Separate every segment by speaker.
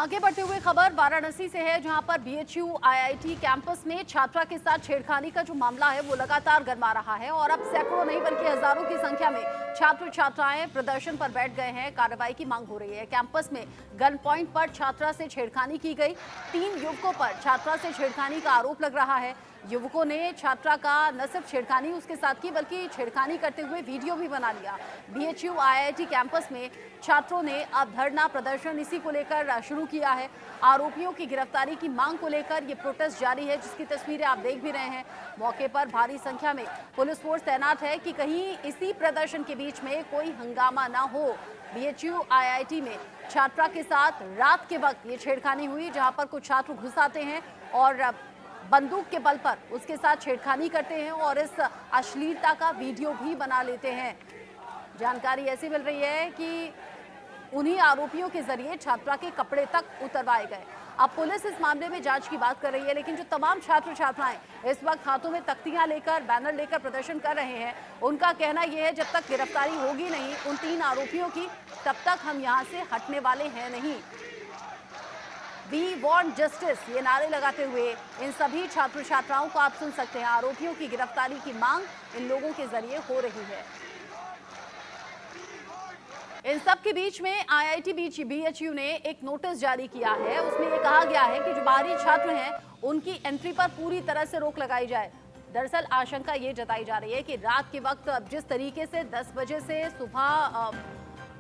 Speaker 1: आगे बढ़ते हुए खबर वाराणसी से है, जहां पर बीएचयू आईआईटी कैंपस में छात्रा के साथ छेड़खानी का जो मामला है वो लगातार गरमा रहा है और अब सैकड़ों नहीं बल्कि हजारों की संख्या में छात्र छात्राएं प्रदर्शन पर बैठ गए हैं। कार्रवाई की मांग हो रही है। कैंपस में गन पॉइंट पर छात्रा से छेड़खानी की गई। 3 युवकों पर छात्रा से छेड़खानी का आरोप लग रहा है। युवकों ने छात्रा का न सिर्फ छेड़खानी उसके साथ की बल्कि छेड़खानी करते हुए वीडियो भी बना लिया। बीएचयू आईआईटी कैंपस में छात्रों ने अब धरना प्रदर्शन इसी को लेकर शुरू किया है। आरोपियों की गिरफ्तारी की मांग को लेकर ये प्रोटेस्ट जारी है, जिसकी तस्वीरें आप देख भी रहे हैं। मौके पर भारी संख्या में पुलिस फोर्स तैनात है कि कहीं इसी प्रदर्शन के बीच में कोई हंगामा ना हो। बीएचयू आईआईटी में छात्रा के साथ रात के वक्त ये छेड़खानी हुई, जहां पर कुछ छात्र घुस आते हैं और बंदूक के बल पर उसके साथ छेड़खानी करते हैं और इस अश्लीलता का वीडियो भी बना लेते हैं। जानकारी ऐसी मिल रही है कि उन्हीं आरोपियों के जरिए छात्रा के कपड़े तक उतरवाए गए। अब पुलिस इस मामले में जांच की बात कर रही है, लेकिन जो तमाम छात्र छात्राएं इस वक्त हाथों में तख्तियां लेकर बैनर लेकर प्रदर्शन कर रहे हैं, उनका कहना यह है जब तक गिरफ्तारी होगी नहीं उन 3 आरोपियों की, तब तक हम यहां से हटने वाले हैं नहीं। वी वांट जस्टिस ये नारे लगाते हुए इन सभी छात्र छात्राओं को आप सुन सकते हैं। आरोपियों की गिरफ्तारी की मांग इन लोगों के जरिए हो रही है। इन सब के बीच में आईआईटी बीएचयू ने एक नोटिस जारी किया है। उसमें यह कहा गया है कि जो बाहरी छात्र हैं उनकी एंट्री पर पूरी तरह से रोक लगाई जाए। दरअसल आशंका ये जताई जा रही है कि रात के वक्त जिस तरीके से 10 बजे से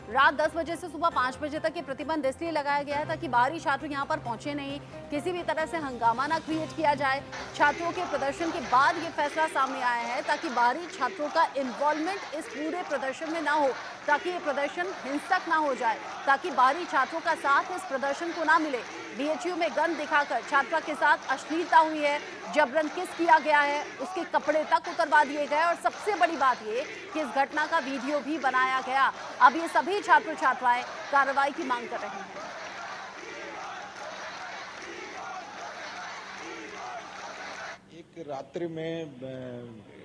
Speaker 1: रात 10 बजे से सुबह 5 बजे तक ये प्रतिबंध इसलिए लगाया गया है ताकि बाहरी छात्र यहाँ पर पहुंचे नहीं, किसी भी तरह से हंगामा ना क्रिएट किया जाए। छात्रों के प्रदर्शन के बाद ये फैसला सामने आया है ताकि बाहरी छात्रों का इन्वॉल्वमेंट इस पूरे प्रदर्शन में ना हो, ताकि ये प्रदर्शन हिंसक ना हो जाए, ताकि बाहरी छात्रों का साथ इस प्रदर्शन को ना मिले। बीएचयू में गन दिखाकर छात्रा के साथ अश्लीलता हुई है, जबरन किस किया गया है, उसके कपड़े तक उतरवा दिए गए और सबसे बड़ी बात ये कि इस घटना का वीडियो भी बनाया गया। अब ये सभी छात्र छात्राएं कार्रवाई की मांग कर रहे हैं।
Speaker 2: एक रात्रि में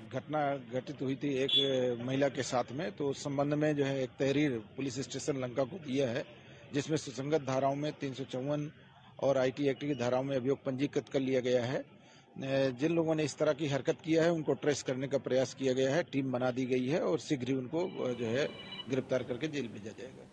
Speaker 2: घटना घटित हुई थी एक महिला के साथ में, तो उस संबंध में जो है एक तहरीर पुलिस स्टेशन लंका को दिया है, जिसमें सुसंगत धाराओं में 354 और आईटी एक्ट की धाराओं में अभियोग पंजीकृत कर लिया गया है। जिन लोगों ने इस तरह की हरकत किया है उनको ट्रेस करने का प्रयास किया गया है, टीम बना दी गई है और शीघ्र ही उनको जो है गिरफ्तार करके जेल भेजा जाएगा।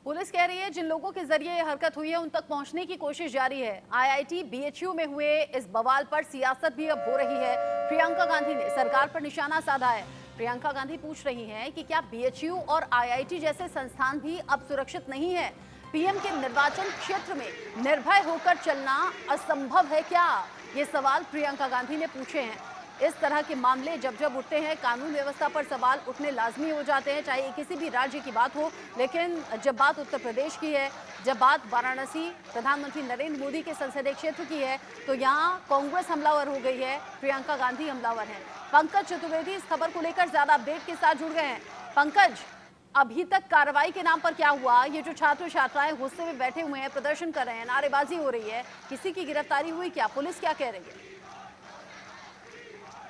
Speaker 1: पुलिस कह रही है जिन लोगों के जरिए ये हरकत हुई है उन तक पहुंचने की कोशिश जारी है। आईआईटी बीएचयू में हुए इस बवाल पर सियासत भी अब हो रही है। प्रियंका गांधी ने सरकार पर निशाना साधा है। प्रियंका गांधी पूछ रही हैं कि क्या बीएचयू और आईआईटी जैसे संस्थान भी अब सुरक्षित नहीं है? पीएम के निर्वाचन क्षेत्र में निर्भय होकर चलना असंभव है क्या? ये सवाल प्रियंका गांधी ने पूछे हैं। इस तरह के मामले जब जब उठते हैं, कानून व्यवस्था पर सवाल उठने लाजमी हो जाते हैं, चाहे किसी भी राज्य की बात हो। लेकिन जब बात उत्तर प्रदेश की है, जब बात वाराणसी प्रधानमंत्री नरेंद्र मोदी के संसदीय क्षेत्र की है, तो यहाँ कांग्रेस हमलावर हो गई है, प्रियंका गांधी हमलावर हैं। पंकज चतुर्वेदी इस खबर को लेकर ज्यादा अपडेट के साथ जुड़ गए हैं। पंकज, अभी तक कार्रवाई के नाम पर क्या हुआ? ये जो छात्र छात्राएं गुस्से में बैठे हुए हैं, प्रदर्शन कर रहे हैं, नारेबाजी हो रही है, किसी की गिरफ्तारी हुई क्या? पुलिस क्या कह रही है?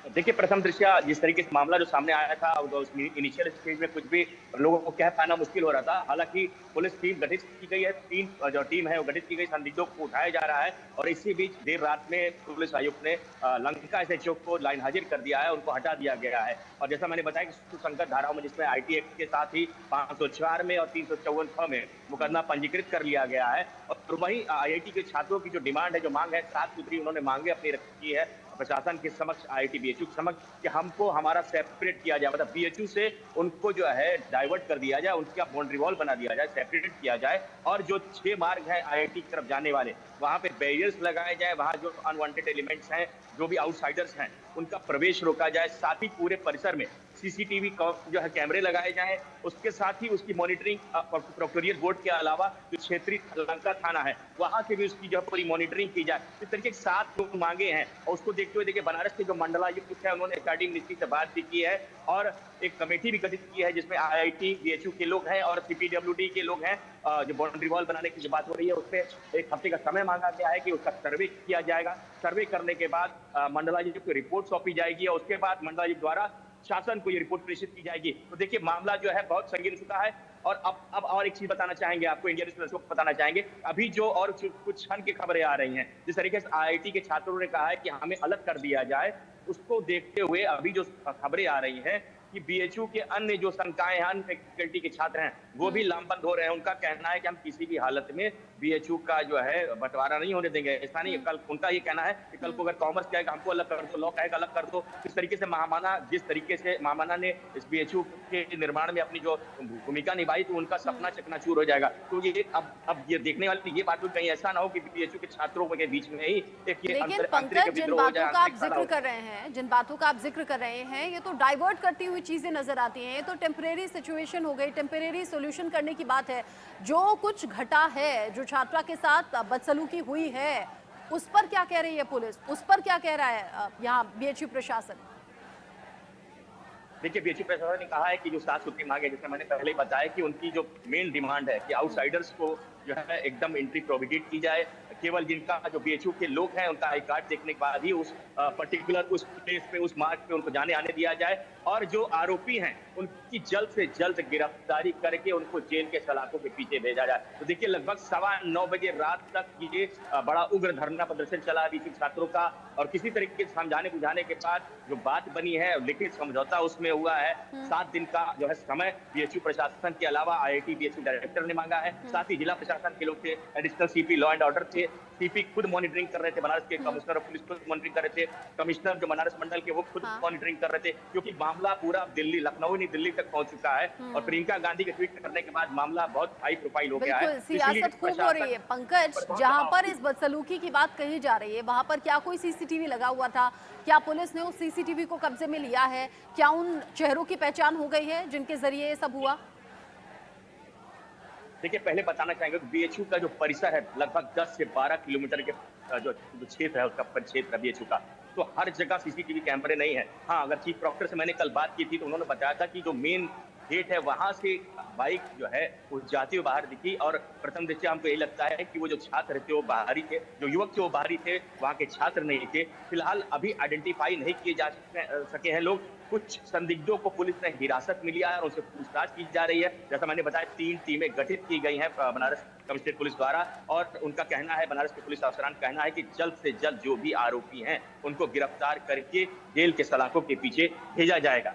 Speaker 3: देखिए, प्रथम दृष्टया जिस तरीके से मामला जो सामने आया था, इनिशियल स्टेज में कुछ भी लोगों को कह पाना मुश्किल हो रहा था। हालांकि पुलिस टीम गठित की गई है, 3 जो टीम है वो गठित की गई, संदिग्धों को उठाया जा रहा है और इसी बीच देर रात में पुलिस आयुक्त ने लंका एसएचओ को लाइन हाजिर कर दिया है, उनको हटा दिया गया है। और जैसा मैंने बताया कि सुसंगत धाराओं में, जिसमें आईटी एक्ट के साथ ही 504 में और 354 में मुकदमा पंजीकृत कर लिया गया है। और वहीं आईआईटी के छात्रों की जो डिमांड है, जो मांग है, 7 सूत्री उन्होंने मांगे अपनी रखी है प्रशासन के समक्ष, आईआईटी बीएचयू के समक्ष, कि हमको हमारा सेपरेट किया जाए, मतलब बीएचयू से उनको जो है डाइवर्ट कर दिया जाए, उनका बाउंड्री वॉल बना दिया जाए, सेपरेट किया जाए और जो 6 मार्ग हैं आईआईटी की तरफ जाने वाले, वहां पे बैरियर्स लगाए जाए, वहां जो अनवांटेड एलिमेंट्स हैं, जो भी आउटसाइडर्स हैं, उनका प्रवेश रोका जाए। साथ ही पूरे परिसर में सीसीटीवी जो है कैमरे लगाए जाएं। उसके साथ ही उसकी मॉनिटरिंग प्रोक्टोरियल बोर्ड के अलावा जो क्षेत्रीय लंका थाना है वहां के भी उसकी जो पूरी मॉनिटरिंग की जाए। इस तरीके के 7 लोग मांगे हैं और उसको देखते हुए देखिए बनारस के जो मंडलायुक्त है उन्होंने एचआरडी मिनिस्ट्री से बात भी की है और एक कमेटी भी गठित की है जिसमें आईआईटी बीएचयू के लोग हैं और सीपीडब्ल्यूडी के लोग हैं। जो बाउंड्री वॉल बनाने की जो बात हो रही है उसपे 1 हफ्ते का समय मांगा गया है कि उसका सर्वे किया जाएगा। सर्वे करने के बाद मंडलायुक्त को रिपोर्ट सौंपी जाएगी और उसके बाद मंडलायुक्त द्वारा शासन को ये रिपोर्ट प्रेषित की जाएगी। तो देखिए मामला जो है बहुत संगीन चुका है। और अब और एक चीज बताना चाहेंगे आपको, इंडियन न्यूज़ को बताना चाहेंगे, अभी जो और कुछ क्षण की खबरें आ रही हैं, जिस तरीके से आईआईटी के छात्रों ने कहा है कि हमें अलग कर दिया जाए, उसको देखते हुए अभी जो खबरें आ रही हैं कि बीएचयू के अन्य जो संकाय हैं, अन्य फैकल्टी के छात्र हैं, वो भी लामबंद हो रहे हैं। उनका कहना है कि हम किसी भी हालत में बीएचयू का जो है बंटवारा नहीं होने देंगे। ऐसा नहीं, कल उनका ये कहना है कि कल को अगर कॉमर्स कहेगा हमको अलग कर दो, लॉ कहेगा अलग कर दो। इस तरीके से महामाना, जिस तरीके से महामाना ने इस बीएचयू के निर्माण में अपनी जो भूमिका निभाई, तो उनका सपना चकनाचूर हो जाएगा। तो ये अब ये देखने वाली ये बात कहीं ऐसा ना हो कि बीएचयू के छात्रों के बीच में ही एक ये
Speaker 1: लेकिन पंकज, जिन बातों का आप जिक्र कर रहे हैं, जिन बातों का आप जिक्र कर रहे हैं, ये तो डाइवर्ट करती हुई चीजें नजर आती हैं। ये तो टेम्परेरी सिचुएशन हो गई, टेम्परेरी सॉल्यूशन करने की बात है। जो कुछ घटा है, जो छात्रा के साथ बदसलूकी हुई है, उस पर क्या कह रही है पुलिस, उस पर क्या कह रहा है यहाँ बीएचयू प्रशासन?
Speaker 3: देखिए, बीएचयू प्रशासन ने कहा है कि जो 7 सूत्री मांग है, जैसे मैंने पहले ही बताया कि उनकी जो मेन डिमांड है कि आउटसाइडर्स को जो है एकदम एंट्री प्रोहिबिटेड की जाए। केवल जिनका जो बीएचयू के लोग हैं उनका आई कार्ड देखने के बाद ही उस पर्टिकुलर उस प्लेस पे, उस मार्च पे उनको जाने आने दिया जाए, और जो आरोपी हैं उनकी जल्द से जल्द गिरफ्तारी करके उनको जेल के सलाखों के पीछे भेजा जाए। तो देखिए, लगभग 9:15 बजे रात तक ये बड़ा उग्र धरना प्रदर्शन चला बीएचयू छात्रों का, और किसी तरीके से समझाने बुझाने के बाद जो बात बनी है, लिखित समझौता उसमें हुआ है। 7 दिन का जो है समय बीएचयू प्रशासन के अलावा आईआईटी बीएचयू डायरेक्टर ने मांगा है, साथ ही जिला प्रशासन के लोग थे, additional CP law and order थे, सीपी खुद मॉनिटरिंग कर रहे थे, बनारस के कमिश्नर ऑफ पुलिस खुद मॉनिटरिंग कर रहे थे, कमिश्नर जो बनारस मंडल के वो खुद मॉनिटरिंग कर रहे थे, क्योंकि मामला पूरा दिल्ली, लखनऊ नहीं दिल्ली तक पहुंच चुका है। और प्रियंका गांधी के ट्वीट करने के बाद मामला बहुत हाई प्रोफाइल हो गया है।
Speaker 1: बिल्कुल, सियासत खूब हो रही है पंकज। जहां पर इस बदसलूकी की बात कही जा रही है, वहां पर क्या कोई सीसीटीवी लगा हुआ था? क्या पुलिस ने उस सीसीटीवी को कब्जे में लिया है? क्या उन चेहरों की पहचान हो गई है जिनके जरिए ये सब हुआ?
Speaker 3: देखिए, पहले बताना चाहेंगे बीएचयू का जो परिसर है, लगभग 10 से 12 किलोमीटर के जो क्षेत्र है, उसका परिक्षेत्र है बीएचयू का, तो हर जगह सीसीटीवी कैमरे नहीं है। हाँ, अगर चीफ प्रॉक्टर से मैंने कल बात की थी तो उन्होंने बताया था कि जो मेन गेट है वहां से बाइक जो है वो जाती हुई बाहर दिखी, और प्रथम दृष्टया हमको यही लगता है कि वो जो छात्र थे वो बाहरी थे, जो युवक थे वो बाहरी थे, वहाँ के छात्र नहीं थे। फिलहाल अभी आइडेंटिफाई नहीं किए जा सके हैं लोग। कुछ संदिग्धों को पुलिस ने हिरासत में लिया है और उनसे पूछताछ की जा रही है। जैसा मैंने बताया, 3 टीमें गठित की गई हैं बनारस कमिश्नरेट पुलिस द्वारा, और उनका कहना है, बनारस के पुलिस अफसरान का कहना है कि जल्द से जल्द जो भी आरोपी हैं उनको गिरफ्तार करके जेल के सलाखों के पीछे भेजा जाएगा।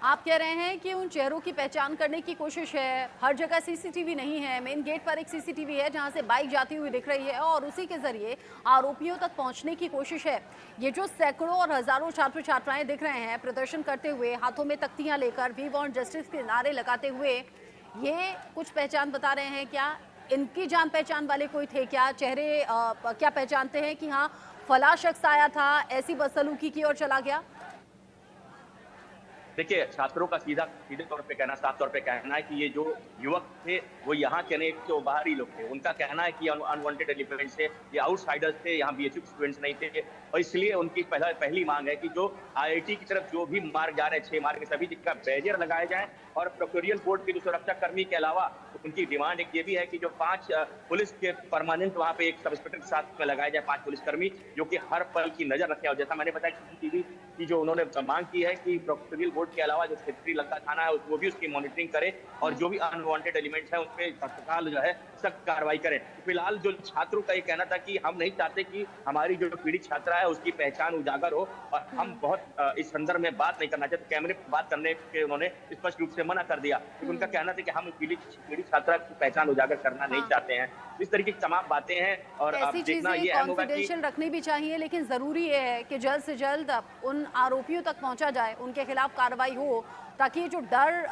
Speaker 1: आप कह रहे हैं कि उन चेहरों की पहचान करने की कोशिश है, हर जगह सीसीटीवी नहीं है, मेन गेट पर एक सीसीटीवी है जहां से बाइक जाती हुई दिख रही है, और उसी के जरिए आरोपियों तक पहुंचने की कोशिश है। ये जो सैकड़ों और हजारों छात्र छात्राएं दिख रहे हैं प्रदर्शन करते हुए, हाथों में तख्तियां लेकर वी वांट जस्टिस के नारे लगाते हुए, ये कुछ पहचान बता रहे हैं क्या? इनकी जान पहचान वाले कोई थे क्या? चेहरे क्या पहचानते हैं कि हाँ फला शख्स आया था, ऐसी बदसलूकी की ओर चला गया?
Speaker 3: देखिए, छात्रों का सीधे तौर पे कहना, साफ तौर पे कहना है कि ये जो युवक थे वो यहाँ के नहीं, जो बाहरी लोग थे। उनका कहना है कि अनवांटेड एलिमेंट्स थे, ये आउटसाइडर्स थे, यहाँ बीएचयू स्टूडेंट्स नहीं थे, और इसलिए उनकी पहली मांग है कि जो आईआईटी की तरफ जो भी मार्ग जा रहे हैं, 6 मार्ग के सभी जगह बैरियर लगाए जाएं, और प्रोक्योरियल बोर्ड के जो सुरक्षा कर्मी के अलावा उनकी डिमांड एक ये भी है कि जो 5 पुलिस के परमानेंट वहाँ पे एक सब इंस्पेक्टर के साथ में लगाए जाए 5 पुलिसकर्मी, जो कि हर पल की नजर रखे। और जैसा मैंने बताया, सीसीटीवी की जो उन्होंने मांग की है कि प्रोक्योरियल बोर्ड के अलावा जो क्षेत्रीय लंका थाना है वो भी उसकी मॉनिटरिंग करे, और जो भी अनवांटेड एलिमेंट्स हैं उस पर तत्काल जो है सख्त कार्रवाई करें। फिलहाल जो छात्रों का ये कहना था कि हम नहीं चाहते कि हमारी जो पीड़ित छात्रा है उसकी पहचान उजागर हो, और हम बहुत इस संदर्भ में बात नहीं करना चाहते। कैमरे पर बात करने के उन्होंने स्पष्ट रूप से मना कर दिया, क्योंकि उनका कहना था कि हम पीड़ित छात्रा की पहचान उजागर करना नहीं चाहते हैं। इस तरीके की तमाम बातें हैं, और अब देखना ये अहम होगा कि
Speaker 1: कॉन्फिडेंशियल रखनी भी चाहिए, लेकिन जरूरी ये है कि जल्द से जल्द उन आरोपियों तक पहुंचा जाए, उनके खिलाफ कार्रवाई हो, ताकि जो डर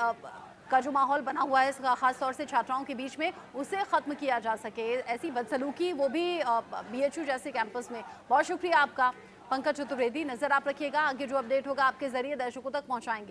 Speaker 1: का जो माहौल बना हुआ है खास तौर से छात्राओं के बीच में, उसे खत्म किया जा सके। ऐसी बदसलूकी, वो भी बीएचयू जैसे कैंपस में। बहुत शुक्रिया आपका पंकज चतुर्वेदी। नजर आप रखिएगा, आगे जो अपडेट होगा आपके जरिए दर्शकों तक पहुंचाएंगे।